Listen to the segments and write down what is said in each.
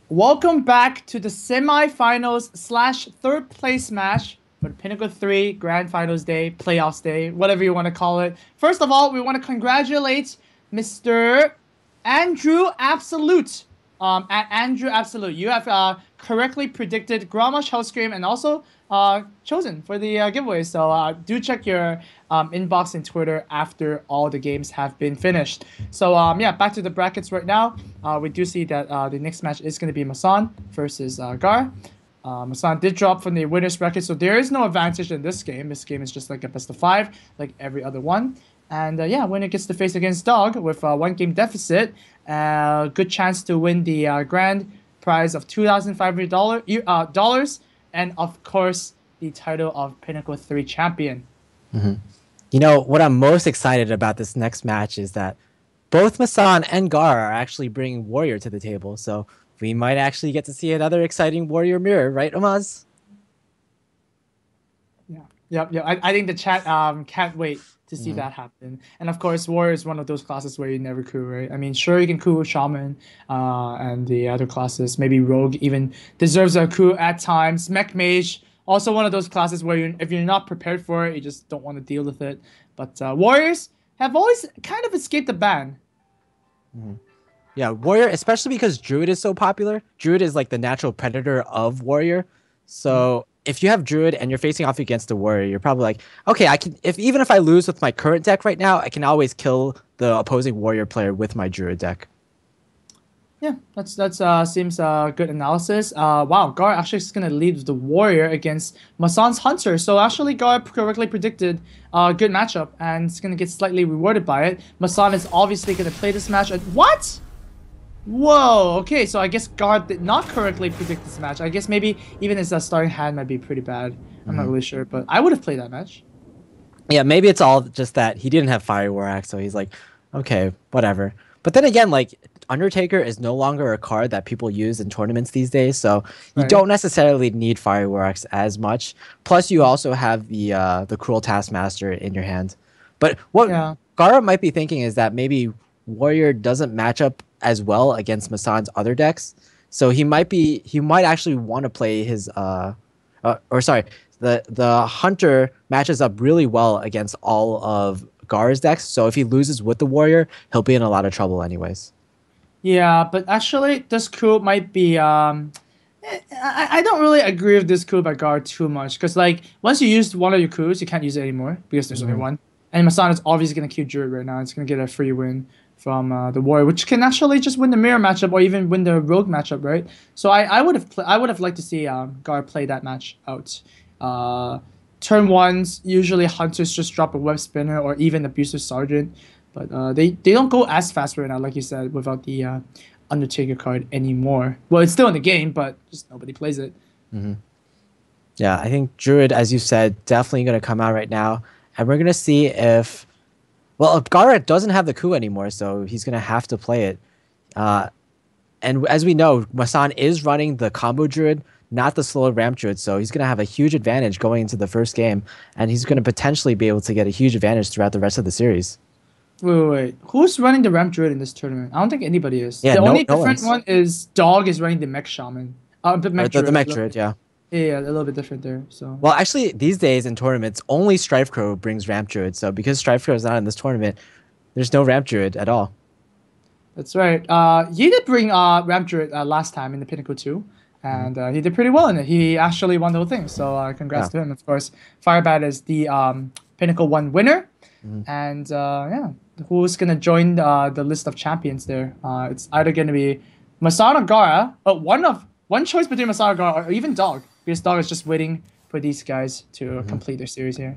Welcome back to the semifinals slash third place match for the Pinnacle 3 Grand Finals Day, Playoffs Day, whatever you want to call it. First of all, we want to congratulate Mr. Andrew Absolute. At Andrew Absolute, you have correctly predicted Grommash Hellscream and also chosen for the giveaway. So do check your inbox and Twitter after all the games have been finished. So yeah, back to the brackets right now. We do see that the next match is going to be Massan versus Gaara. Massan did drop from the winner's bracket, so there is no advantage in this game. This game is just like a best of 5, like every other one. And yeah, winner gets to face against Dog with a 1-game deficit. Good chance to win the grand prize of $2,500 and of course the title of Pinnacle 3 champion. You know, what I'm most excited about this next match is that both Massan and Gaara are actually bringing Warrior to the table, so we might actually get to see another exciting Warrior mirror, right, Amaz? Yeah. I think the chat can't wait to see that happen. And of course, Warrior is one of those classes where you never coup, right? I mean, sure, you can coup Shaman, and the other classes, maybe Rogue even deserves a coup at times. Mech Mage, also one of those classes where if you're not prepared for it, you just don't want to deal with it. But Warriors have always kind of escaped the ban. Yeah, Warrior, especially because Druid is so popular. Druid is like the natural predator of Warrior. So if you have Druid and you're facing off against a Warrior, you're probably like, okay, I can. Even if I lose with my current deck right now, I can always kill the opposing Warrior player with my Druid deck. Yeah, that's seems good analysis. Wow, Gar actually is gonna lead with the Warrior against Massan's Hunter. So actually, Gar correctly predicted a good matchup, and it's gonna get slightly rewarded by it. Massan is obviously gonna play this match. What? Whoa. Okay, so I guess Gar did not correctly predict this match. I guess maybe even his starting hand might be pretty bad. I'm not really sure, but I would have played that match. Yeah, maybe it's all just that he didn't have Fire War Axe, so he's like, okay, whatever. But then again, like Undertaker is no longer a card that people use in tournaments these days, so you Right. don't necessarily need Fire War Axe as much. Plus, you also have the Cruel Taskmaster in your hand. But what Yeah. Gaara might be thinking is that maybe Warrior doesn't match up as well against Massan's other decks, so he might actually want to play his or sorry, the Hunter matches up really well against all of Gaara's decks. So if he loses with the Warrior, he'll be in a lot of trouble anyways. Yeah, but actually, this coup might be I don't really agree with this coup by Guard too much because like once you use one of your coups, you can't use it anymore because there's only one. And Masan is obviously gonna kill Druid right now. It's gonna get a free win from the Warrior, which can actually just win the mirror matchup or even win the Rogue matchup, right? So I would have liked to see Guard play that match out. Turn ones usually Hunters just drop a Web Spinner or even Abusive Sergeant, but they don't go as fast right now, like you said, without the Undertaker card anymore. Well, it's still in the game, but just nobody plays it. Yeah, I think Druid, as you said, definitely going to come out right now, and we're going to see if, well, if Gaara doesn't have the coup anymore, so he's going to have to play it. And as we know, Massan is running the combo Druid, not the slow ramp Druid, so he's going to have a huge advantage going into the first game, and he's going to potentially be able to get a huge advantage throughout the rest of the series. Wait. Who's running the Ramp Druid in this tournament? I don't think anybody is. Yeah, The only no different one's. one is Dog is running the Mech Shaman. The Mech The Druid. mech Druid, yeah. Yeah, a little bit different there. So Well, actually, these days in tournaments, only Strife Crow brings Ramp Druid. So because Strife Crow is not in this tournament, there's no Ramp Druid at all. that's right. He did bring Ramp Druid last time in the Pinnacle 2, and he did pretty well in it. He actually won the whole thing. So congrats Yeah. to him. Of course, Firebat is the Pinnacle 1 winner, and yeah, who's gonna join the list of champions there? It's either gonna be Masana or Gaara, but one choice between Masana or Gaara, or even Dog, because Dog is just waiting for these guys to complete their series here.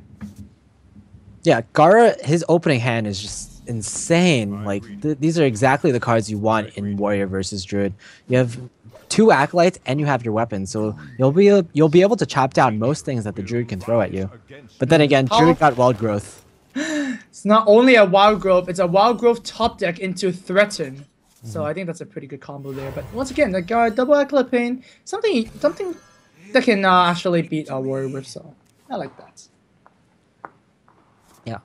Yeah, Gaara, his opening hand is just insane. Like these are exactly the cards you want in Warrior versus Druid. You have two Acolytes and you have your weapons, so you'll be able to chop down most things that the Druid can throw at you. But then again, Druid got Wild Growth. It's not only a Wild Growth, it's a Wild Growth top deck into Threaten. So I think that's a pretty good combo there. But once again, the guard double Acolyte Pain, something that can actually beat a Warrior with. So I like that. Yeah.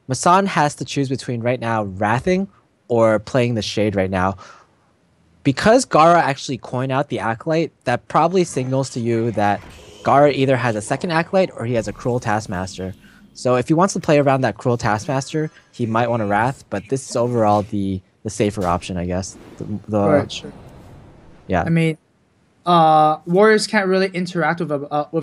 Massan has to choose between right now Wrathing or playing the Shade right now. because Gaara actually coined out the Acolyte, that probably signals to you that Gaara either has a second Acolyte or he has a Cruel Taskmaster. So if he wants to play around that Cruel Taskmaster, he might want a Wrath, but this is overall the safer option, I guess. Right, sure. Yeah. I mean, warriors can't really interact with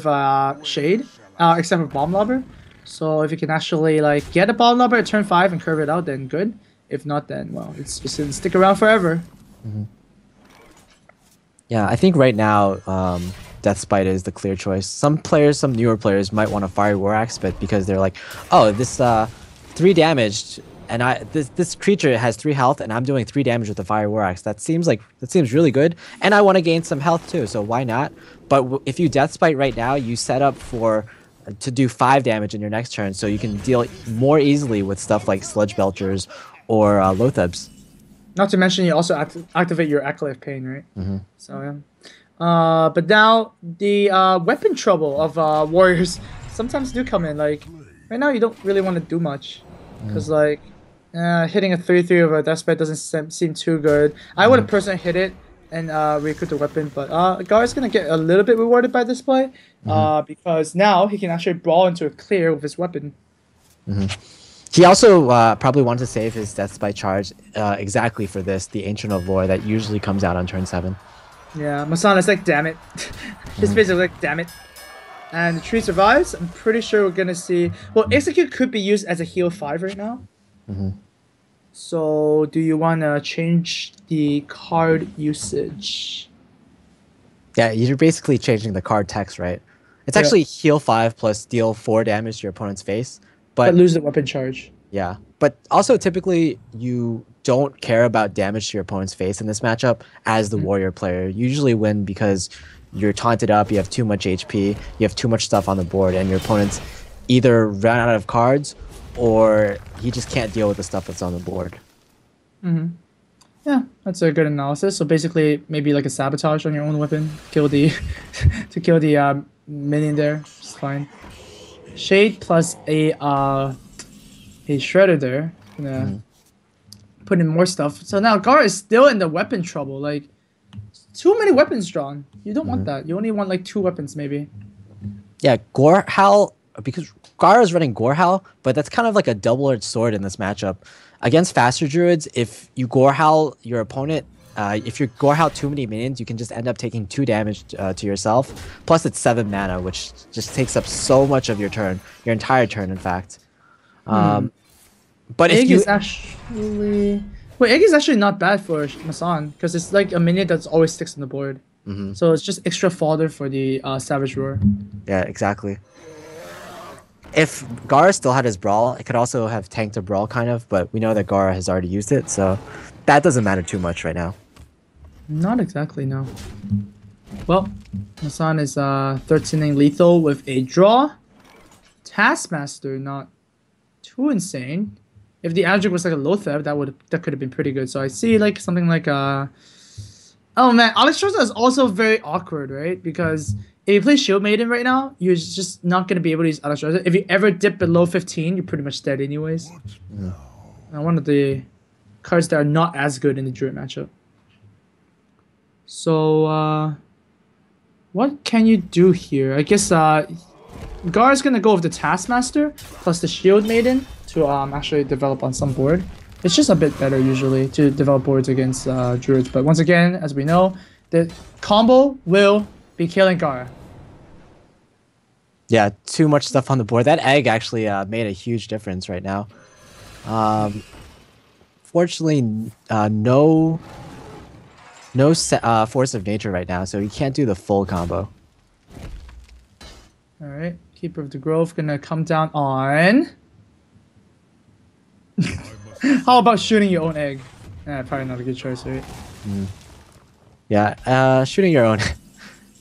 a shade, except for bomb lobber. So if you can actually like get a bomb lobber at turn 5 and curve it out, then good. If not, then well, it's just gonna stick around forever. Yeah, I think right now, Death Spite is the clear choice. Some players, some newer players, might want to Fiery War Axe, but because they're like, oh, this 3 damage, and this creature has 3 health, and I'm doing 3 damage with the Fiery War Axe. That seems really good, and I want to gain some health too. So why not? But if you Death Spite right now, you set up to do 5 damage in your next turn, so you can deal more easily with stuff like Sludge Belchers or Loathebs. Not to mention, you also activate your Acolyte Pain, right? So yeah. But now the weapon trouble of warriors sometimes do come in. Like right now, you don't really want to do much because like hitting a 3/3 of a Death Spite doesn't seem too good. I would have personally hit it and recruit the weapon, but Gaara's gonna get a little bit rewarded by this play because now he can actually brawl into a clear with his weapon. He also probably wanted to save his Death Spite charge exactly for this, the Ancient of Lore that usually comes out on turn 7. Yeah, Massan is like, damn it. His face is like, damn it. And the tree survives. I'm pretty sure we're going to see... Well, Execute could be used as a heal 5 right now. So, do you want to change the card usage? Yeah, you're basically changing the card text, right? It's actually heal 5 plus deal 4 damage to your opponent's face. But lose the weapon charge. Yeah, but also typically you don't care about damage to your opponent's face in this matchup as the warrior player. You usually win because you're taunted up, you have too much HP, you have too much stuff on the board, and your opponent's either ran out of cards or he just can't deal with the stuff that's on the board. Yeah, that's a good analysis. So basically, maybe like a sabotage on your own weapon, kill the minion there. It's fine. Shade plus a shredder there. Gonna put in more stuff. So now Gaara is still in the weapon trouble. Like too many weapons drawn. You don't want that. You only want like 2 weapons maybe. Yeah, Gorehowl, because Gaara is running Gorehowl, but that's kind of like a double-edged sword in this matchup. Against faster druids, if you Gorehowl your opponent, if you Gorehowl too many minions, you can just end up taking 2 damage to yourself. Plus, it's 7 mana, which just takes up so much of your turn, your entire turn, in fact. But Egg is actually Egg is actually not bad for Massan because it's like a minion that's always sticks on the board. So it's just extra fodder for the Savage Roar. Yeah, exactly. If Gaara still had his Brawl, it could also have tanked a Brawl, kind of, but we know that Gaara has already used it, so that doesn't matter too much right now. Not exactly, no. Well, Massan is 13ing lethal with a draw. Taskmaster, not too insane. If the Adric was like a Lotheb, that could have been pretty good. So I see like something like oh man, Alexstrasza is also very awkward, right? Because if you play Shield Maiden right now, you're just not going to be able to use Alexstrasza. If you ever dip below 15, you're pretty much dead anyways. One of the cards that are not as good in the Druid matchup. So, what can you do here? I guess Gaara's going to go with the Taskmaster plus the Shield Maiden to actually develop on some board. It's just a bit better usually to develop boards against Druids. But once again, as we know, the combo will be killing Gaara. Yeah, too much stuff on the board. That egg actually made a huge difference right now. Fortunately, no Force of Nature right now, so you can't do the full combo. Alright, Keeper of the Grove gonna come down on... How about shooting your own egg? Probably not a good choice, right? Yeah, shooting your own...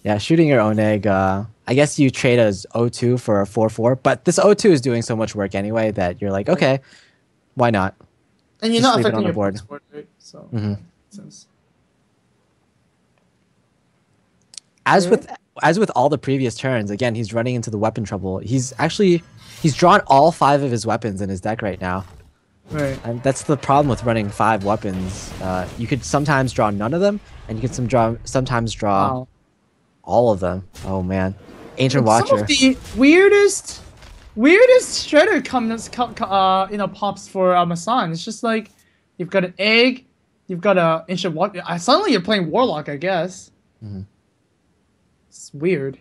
yeah, shooting your own egg, I guess you trade as O2 for a 4/4, but this O2 is doing so much work anyway that you're like, okay, why not? And you're just not affecting on the your board, right? So, sense. As with all the previous turns, again, he's running into the weapon trouble. He's drawn all 5 of his weapons in his deck right now. Right. And that's the problem with running 5 weapons. You could sometimes draw none of them, and you could sometimes draw Wow. all of them. Oh man, Ancient Like some of Watcher. the weirdest shredder pops for Massan. It's just like you've got an egg, you've got a ancient what? Suddenly you're playing Warlock, I guess. It's weird.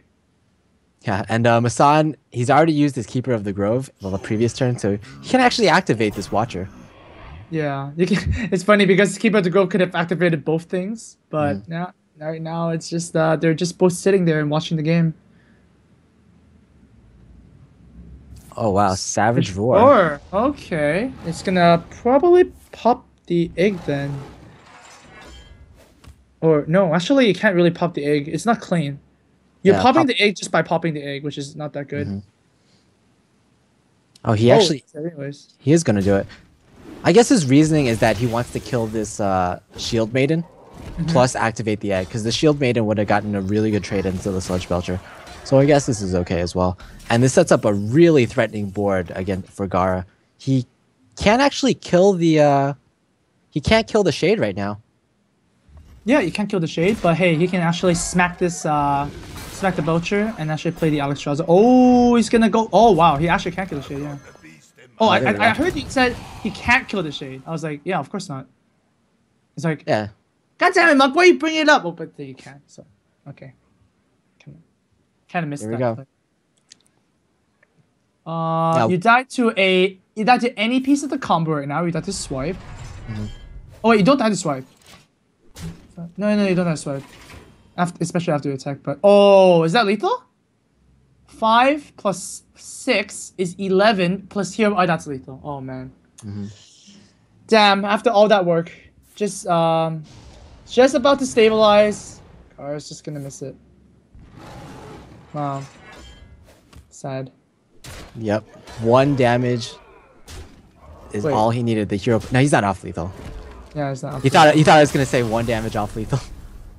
Yeah, and Massan, he's already used his Keeper of the Grove on the previous turn, so he can actually activate this Watcher. Yeah, you can. It's funny because Keeper of the Grove could have activated both things, but yeah, right now it's just they're just both sitting there and watching the game. Oh wow, Savage Roar. Roar. Okay, it's gonna probably pop the egg then. Or no, actually, you can't really pop the egg. It's not clean. You're popping the egg just by popping the egg, which is not that good. Oh, he actually. Anyways. He is gonna do it. I guess his reasoning is that he wants to kill this Shield Maiden, plus activate the egg, because the Shield Maiden would have gotten a really good trade into the Sludge Belcher. So I guess this is okay as well. And this sets up a really threatening board again for Gaara. He can't actually kill the. He can't kill the Shade right now. Yeah, you can't kill the Shade, but hey, he can actually smack this, smack the Belcher and actually play the Alexstrasza. Oh, he's gonna go. Oh wow, he actually can't kill the Shade. Yeah. Oh, I heard you said he can't kill the Shade. I was like, yeah, of course not. It's like, Yeah. God damn it, Monk, why you bring it up? Oh, but you can't. So, okay. Kind of missed Here we that. go. Now, you died to any piece of the combo right now. You died to swipe. Oh wait, you don't die to swipe. No, you don't have to swipe. Especially after you attack. But oh, is that lethal? 5 plus 6 is 11 plus hero. Oh, that's lethal. Oh man. Damn. After all that work, just about to stabilize. Gaara's just gonna miss it. Wow. Sad. Yep. 1 damage is all he needed. The hero. No, he's not off lethal. Yeah, it's not. You thought I was gonna say 1 damage off lethal.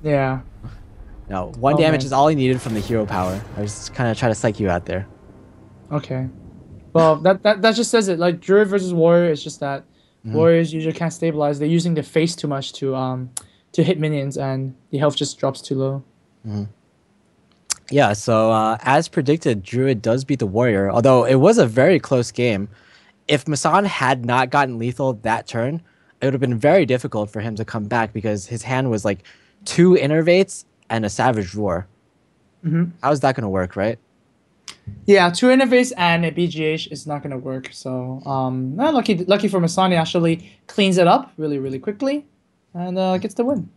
Yeah. No, 1 damage is all he needed from the hero power. I was just kind of trying to psych you out there. Okay. Well, that just says it. Like Druid versus Warrior, it's just that Warriors usually can't stabilize. They're using their face too much to hit minions, and the health just drops too low. Yeah. So as predicted, Druid does beat the Warrior. Although it was a very close game. If Massan had not gotten lethal that turn, it would have been very difficult for him to come back because his hand was like 2 Innervates and a Savage Roar. How's that gonna work, right? Yeah, 2 Innervates and a BGH is not gonna work. So lucky for Massan, he actually cleans it up really quickly, and gets the win.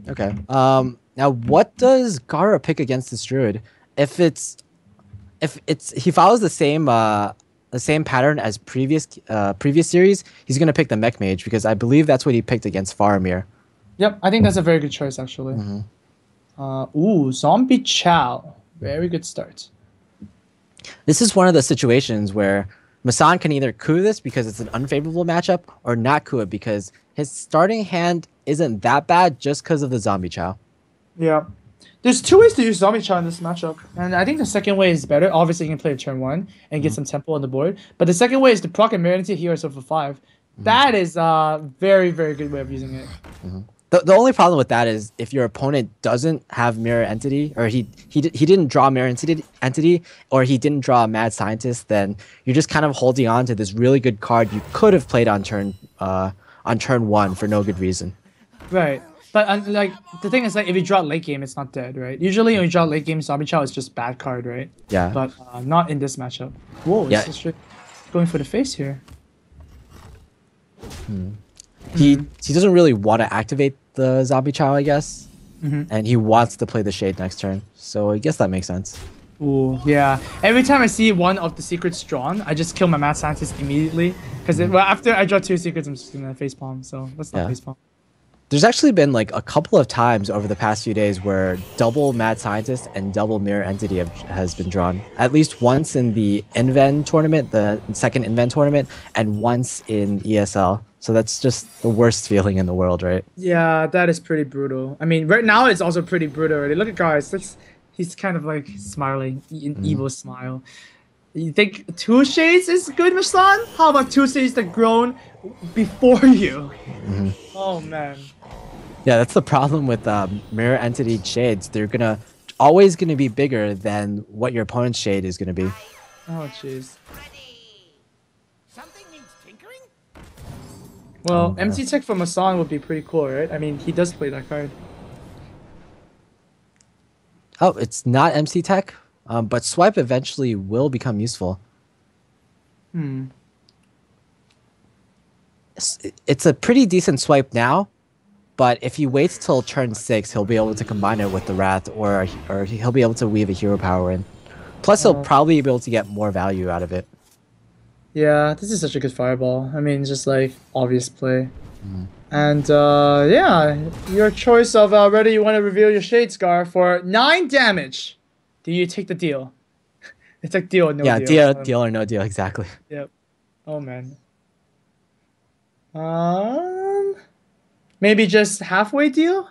Okay. Now what does Gaara pick against this Druid? If he follows the same pattern as previous series, he's gonna pick the Mech Mage because I believe that's what he picked against Faramir. Yep, I think that's a very good choice actually. Ooh, Zombie Chow. Very good start. This is one of the situations where Massan can either coup this because it's an unfavorable matchup or not coup it because his starting hand isn't that bad just because of the Zombie Chow. Yeah. There's 2 ways to use Zombie Chow in this matchup, and I think the second way is better. Obviously, you can play turn 1 and get some tempo on the board, but the second way is to proc and mirror into Heroes over 5. That is a very good way of using it. The only problem with that is if your opponent doesn't have Mirror Entity, or he didn't draw Mirror Entity, or he didn't draw a Mad Scientist, then you're just kind of holding on to this really good card you could have played on turn 1 for no good reason. Right. But like the thing is, like if you draw late game, it's not dead, right? Usually when you draw late game, Zombie Chow is just bad card, right? Yeah. But not in this matchup. Whoa, yeah. It's just going for the face here. He doesn't really want to activate the Zombie Chow, I guess, and he wants to play the Shade next turn. So I guess that makes sense. Ooh, yeah. Every time I see one of the secrets drawn, I just kill my Mad Scientist immediately because after I draw 2 secrets, I'm just gonna facepalm. So let's not facepalm. There's actually been like a couple of times over the past few days where double Mad Scientist and double Mirror Entity has been drawn. At least once in the Inven tournament, the second Inven tournament, and once in ESL. So that's just the worst feeling in the world, right? Yeah, that is pretty brutal. I mean, right now it's also pretty brutal already. Look at guys. He's kind of like smiling, an evil smile. You think two shades is good, Massan? How about two shades that grown before you? Oh man. Yeah, that's the problem with mirror entity shades. They're gonna always gonna be bigger than what your opponent's shade is gonna be. Oh jeez. Something needs tinkering? Well, Oh, MC Tech for Massan would be pretty cool, right? I mean, he does play that card. oh, it's not MC Tech, but swipe eventually will become useful. Hmm. It's a pretty decent swipe now, but if he waits till turn 6, he'll be able to combine it with the Wrath, or he'll be able to weave a hero power in. Plus, he'll probably be able to get more value out of it. Yeah, this is such a good fireball. I mean, just like obvious play. And yeah, your choice of whether you want to reveal your Shade Scar for 9 damage. Do you take the deal? It's like deal or no Yeah, deal. deal or no deal, exactly. Yep. Oh man. Maybe just halfway deal?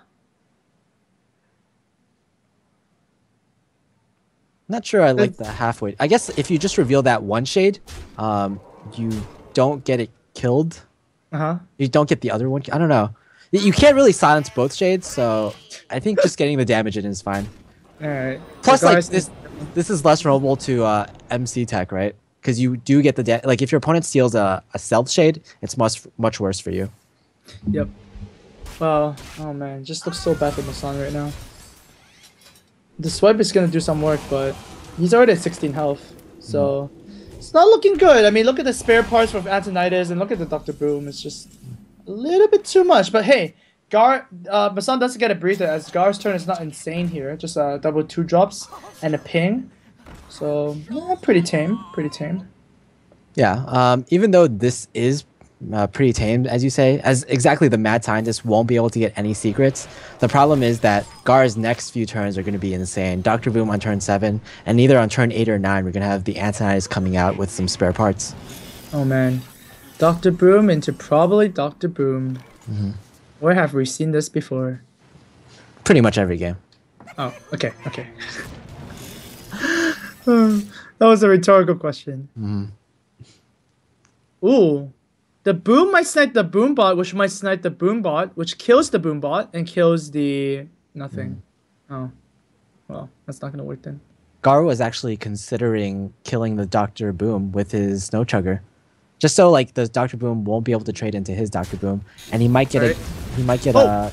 Not sure I like the halfway. I guess if you just reveal that one shade, you don't get it killed. Uh-huh. You don't get the other one. I don't know. You can't really silence both shades, so I think just getting the damage in is fine. Alright. Plus, So like guys, this is less vulnerable to MC Tech, right? Because you do get the like if your opponent steals a stealth shade, it's much worse for you. Yep. Wow. Oh man, just looks so bad for Massan right now. The swipe is gonna do some work, but he's already at 16 health, so it's not looking good. I mean, look at the spare parts for Antonitis and look at the Dr. Boom. It's just a little bit too much. But hey, Massan doesn't get a breather as Gar's turn is not insane here. Just double 2 drops and a ping. So yeah, pretty tame. Pretty tame. Yeah. Even though this is pretty tame, as you say, as exactly the Mad Scientist won't be able to get any secrets. The problem is that Gar's next few turns are going to be insane. Dr. Boom on turn 7, and either on turn 8 or 9, we're going to have the Antonitis coming out with some spare parts. Oh man, Dr. Boom into probably Dr. Boom. Where have we seen this before? Pretty much every game. Oh, okay, okay. That was a rhetorical question. Ooh. The boom might snipe the boom bot, which might snipe the boom bot, which kills the boom bot and kills the nothing. Oh. Well, that's not gonna work then. Gar was actually considering killing the Dr. Boom with his Snow Chugger. Just so like the Dr. Boom won't be able to trade into his Dr. Boom. And he might get Right. he might get Oh!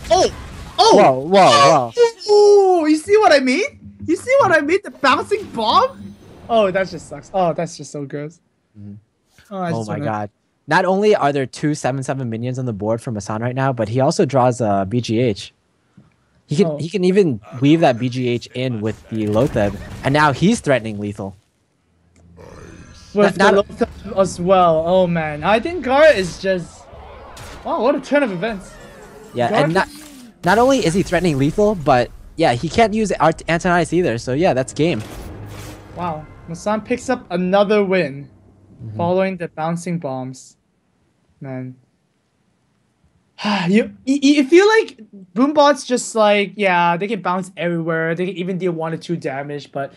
Whoa. Oh! You see what I mean? You see what I mean? The bouncing bomb? Oh, that just sucks. Oh, that's just so gross. Oh my god. Not only are there 2 7/7 minions on the board for Massan right now, but he also draws a BGH. He can even weave that BGH in with the Lotheb, and now he's threatening lethal. With the Lothar as well. Oh man. I think Gaara is just... Wow, what a turn of events. Yeah, Gar- and not only is he threatening lethal, but yeah, he can't use Antonitis either, so yeah, that's game. Wow. Massan picks up another win following the bouncing bombs. Man. You feel like Boombots just like, yeah, they can bounce everywhere. They can even deal 1 or 2 damage, but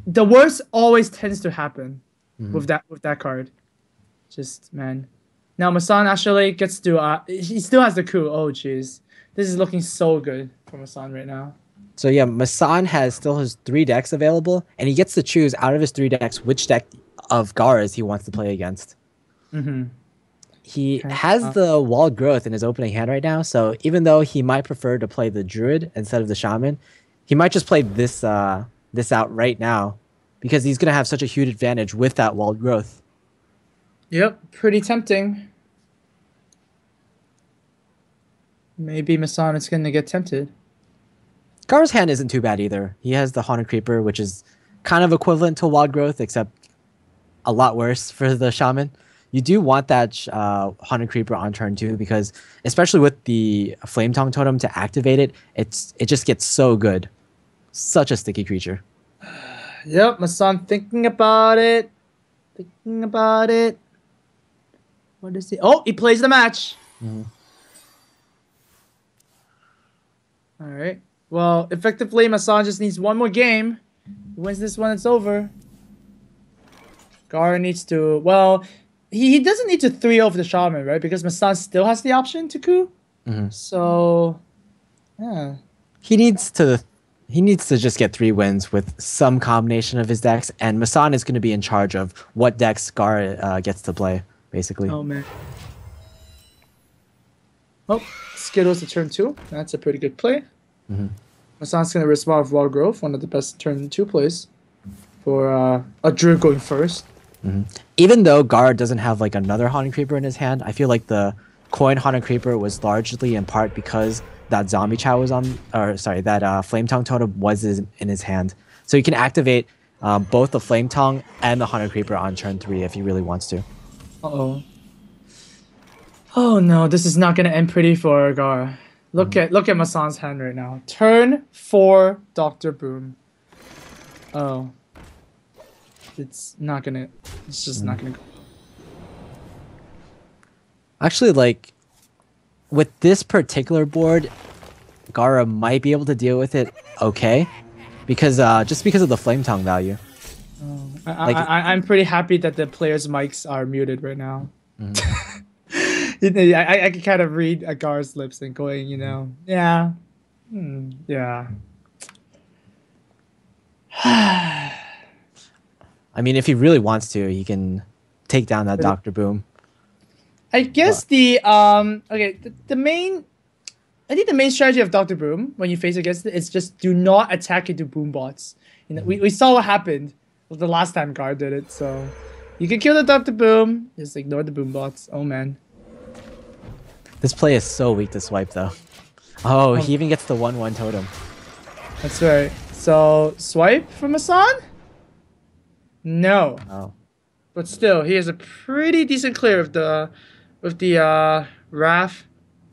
the worst always tends to happen with that card. Just, man. Now Massan actually gets to, he still has the coup. Oh, jeez. This is looking so good for Massan right now. So yeah, Massan still has 3 decks available, and he gets to choose out of his 3 decks which deck of Gaara's he wants to play against. He has the Walled Growth in his opening hand right now, so even though he might prefer to play the Druid instead of the Shaman, he might just play this this out right now, because he's going to have such a huge advantage with that Walled Growth. Yep, pretty tempting. Maybe Massan is going to get tempted. Gaara's hand isn't too bad either. He has the Haunted Creeper, which is kind of equivalent to Wild Growth, except a lot worse for the Shaman. You do want that Haunted Creeper on turn 2, because especially with the Flame Tongue Totem to activate it, it just gets so good. Such a sticky creature. Yep, Massan thinking about it. Thinking about it. What is he? Oh, he plays the match. Alright. Well, effectively, Massan just needs one more game. He wins this one, it's over. Gaara needs to, well, he doesn't need to 3-0 the Shaman, right? Because Massan still has the option to coup. So, yeah. He needs to just get 3 wins with some combination of his decks, and Massan is going to be in charge of what decks Gaara gets to play, basically. Oh, man. Oh, Skittles to turn 2. That's a pretty good play. Massan's going to respond with Wild Growth, one of the best turn 2 plays for a Druid going first. Even though Gaara doesn't have like another Haunted Creeper in his hand, I feel like the coin Haunted Creeper was largely in part because that Zombie Chow was on, or sorry, that Flame Tongue Totem was in his hand. So he can activate both the Flame Tongue and the Haunted Creeper on turn 3 if he really wants to. Uh-oh. Oh no, this is not gonna end pretty for Gaara. Look at Massan's hand right now. Turn 4 Dr. Boom. Oh. It's just not gonna go. Actually, like, with this particular board, Gaara might be able to deal with it okay, because just because of the Flame Tongue value. I'm pretty happy that the players' mics are muted right now. I can kind of read Gaara's lips and going, yeah. Yeah. I mean, if he really wants to, he can take down that Dr. Boom. I guess the main strategy of Dr. Boom when you face against it is just do not attack into boom bots. We saw what happened the last time Gaara did it, so you can kill the Dr. Boom, just ignore the boom bots. Oh man. This play is so weak to swipe though. Oh, he even gets the 1/1 totem. That's right. So swipe from Massan? No. Oh. But still, he has a pretty decent clear with the Wrath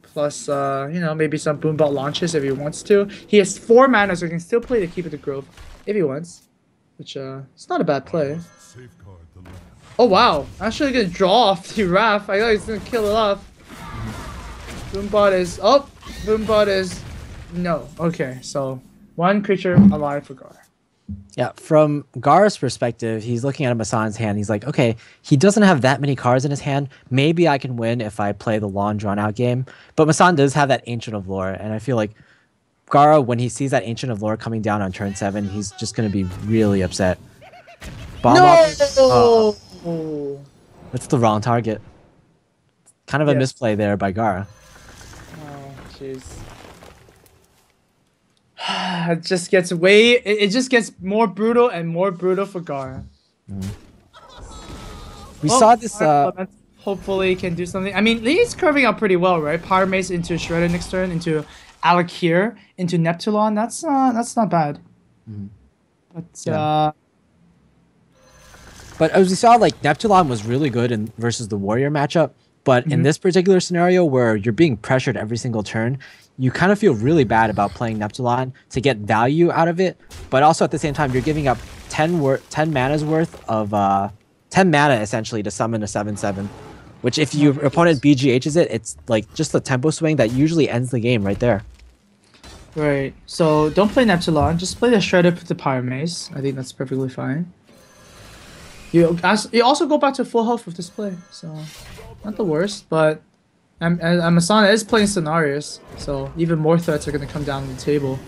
plus maybe some Boombot launches if he wants to. He has 4 mana, so he can still play to keep it to growth if he wants. Which it's not a bad play. Oh wow. Actually gonna draw off the Wrath. I thought he was gonna kill it off. Boombot is no. Okay, so 1 creature alive for Gaara. Yeah, from Gaara's perspective, he's looking at Massan's hand. He's like, okay, he doesn't have that many cards in his hand. Maybe I can win if I play the long, drawn-out game. But Massan does have that Ancient of Lore, and I feel like Gaara, when he sees that Ancient of Lore coming down on turn 7, he's just going to be really upset. No! That's the wrong target. Kind of a misplay there by Gaara. Oh, jeez. It just gets more brutal and more brutal for Gaara. We saw this. Hopefully, can do something. I mean, Lee's curving out pretty well, right? Power Mace into Shredder next turn, into Alakir, into Neptulon. That's not bad. But as we saw, like Neptulon was really good versus the Warrior matchup. But in this particular scenario where you're being pressured every single turn, you kind of feel really bad about playing Neptulon to get value out of it. But also at the same time, you're giving up 10 mana's worth of 10 mana essentially to summon a 7/7. Which if your opponent BGHs it, it's like just a tempo swing that usually ends the game right there. Right. So don't play Neptulon. Just play the Shredder with the Power Mace. I think that's perfectly fine. You also go back to full health with this play, so not the worst. But Massan is playing Scenarios, so even more threats are going to come down the table.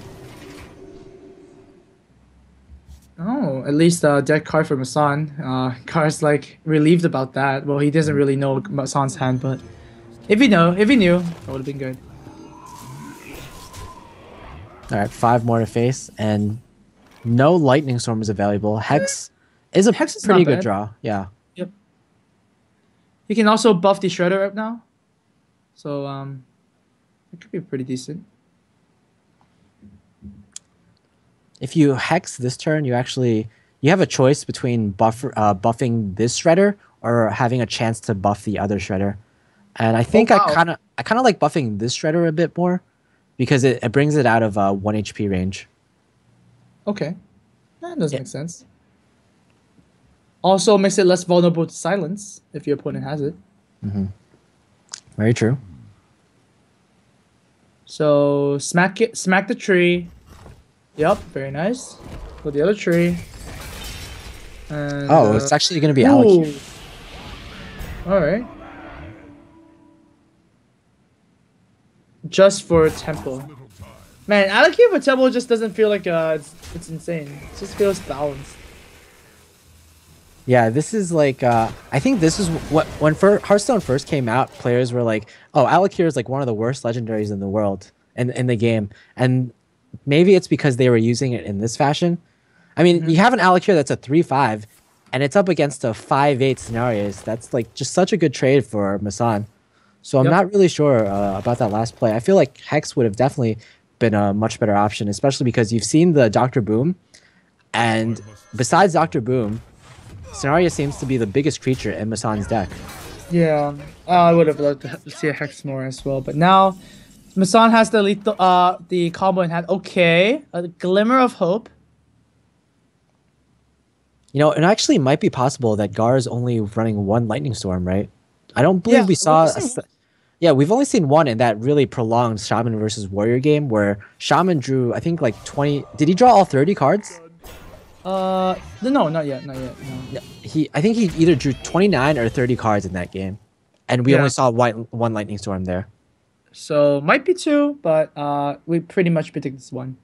Oh, at least a deck card for Massan. Gaara's like relieved about that. Well, he doesn't really know Massan's hand, but if he knew, that would have been good. All right, 5 more to face, and no Lightning Storm is available. Hex is a pretty good draw. Yeah. Yep. You can also buff the Shredder up now, so it could be pretty decent. If you Hex this turn, you have a choice between buffing this Shredder or having a chance to buff the other Shredder. And I think I kind of like buffing this Shredder a bit more because it brings it out of 1 HP range. Okay, that does make sense. Also makes it less vulnerable to silence if your opponent has it. Very true. So smack the tree. Yep, very nice. Go the other tree. And, Oh, it's actually going to be Alec. ooh. All right. Just for Temple. Man, Alec for Temple just doesn't feel like it's insane. It just feels balanced. Yeah, this is like I think this is what when Hearthstone first came out, players were like, "Oh, Alec is like one of the worst legendaries in the world in the game," and maybe it's because they were using it in this fashion. I mean, you have an Alec that's a 3/5, and it's up against a 5/8 scenarios. That's like just such a good trade for Massan. So I'm not really sure about that last play. I feel like Hex would have definitely been a much better option, especially because you've seen the Dr. Boom, and besides Dr. Boom, Scenario seems to be the biggest creature in Massan's deck. Yeah, I would have loved to see a Hex more as well, but now Massan has the lethal, the combo in hand. Okay, a glimmer of hope. You know, it actually might be possible that Gaara is only running one Lightning Storm, right? I don't believe we saw. Yeah, we've only seen one in that really prolonged Shaman versus Warrior game where Shaman drew, I think, like 20. Did he draw all 30 cards? No, not yet, not yet. No. I think he either drew 29 or 30 cards in that game, and we only saw one Lightning Storm there. So might be two, but we pretty much predict this one.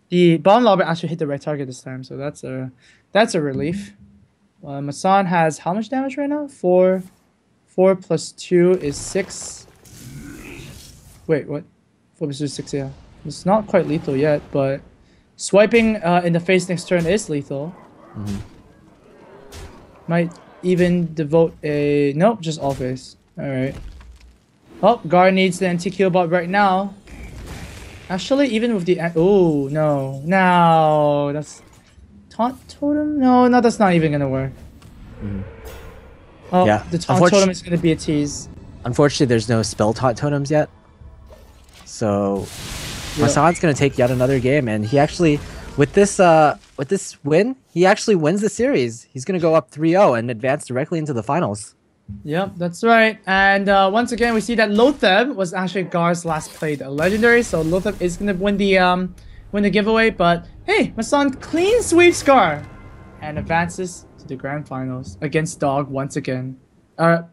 The bomb lobber actually hit the right target this time, so that's a relief. Massan has how much damage right now? 4 plus 2 is 6. Wait, what? 4 plus 2 is 6, yeah. It's not quite lethal yet, but swiping in the face next turn is lethal. Might even devote a... Nope, just all face. Alright. Oh, Gaara needs the NTQ bot right now. Actually, even with the... Oh, no. No, that's... Taunt Totem? No, that's not even gonna work. Oh, yeah. The Taunt Totem is gonna be a tease. Unfortunately, there's no spell Taunt Totems yet. So, Massan's gonna take yet another game, and he actually, with this win, he actually wins the series. He's gonna go up 3-0 and advance directly into the finals. Yep, that's right. And once again, we see that Lotheb was actually Gaara's last played legendary, so Lotheb is gonna win the giveaway. But hey, Massan clean sweeps Gaara and advances to the grand finals against Dog once again.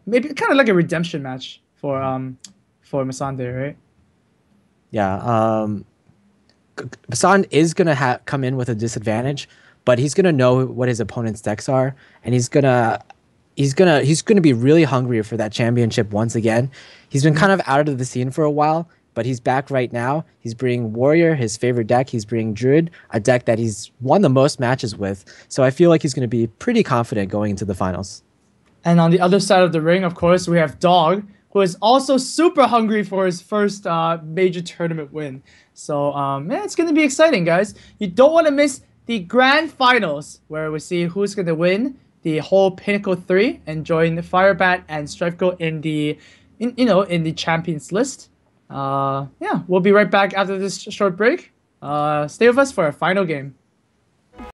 Maybe kind of like a redemption match for Massan there, right? Yeah. Massan is gonna come in with a disadvantage, but he's gonna know what his opponent's decks are, and he's gonna be really hungry for that championship once again. He's been kind of out of the scene for a while, but he's back right now. He's bringing Warrior, his favorite deck. He's bringing Druid, a deck that he's won the most matches with. So I feel like he's going to be pretty confident going into the finals. And on the other side of the ring, of course, we have Dog, who is also super hungry for his first major tournament win. So, yeah, it's going to be exciting, guys. You don't want to miss the grand finals, where we see who's going to win the whole Pinnacle 3 and join the Firebat and Strifeco in the champions list. Yeah, we'll be right back after this short break. Stay with us for our final game.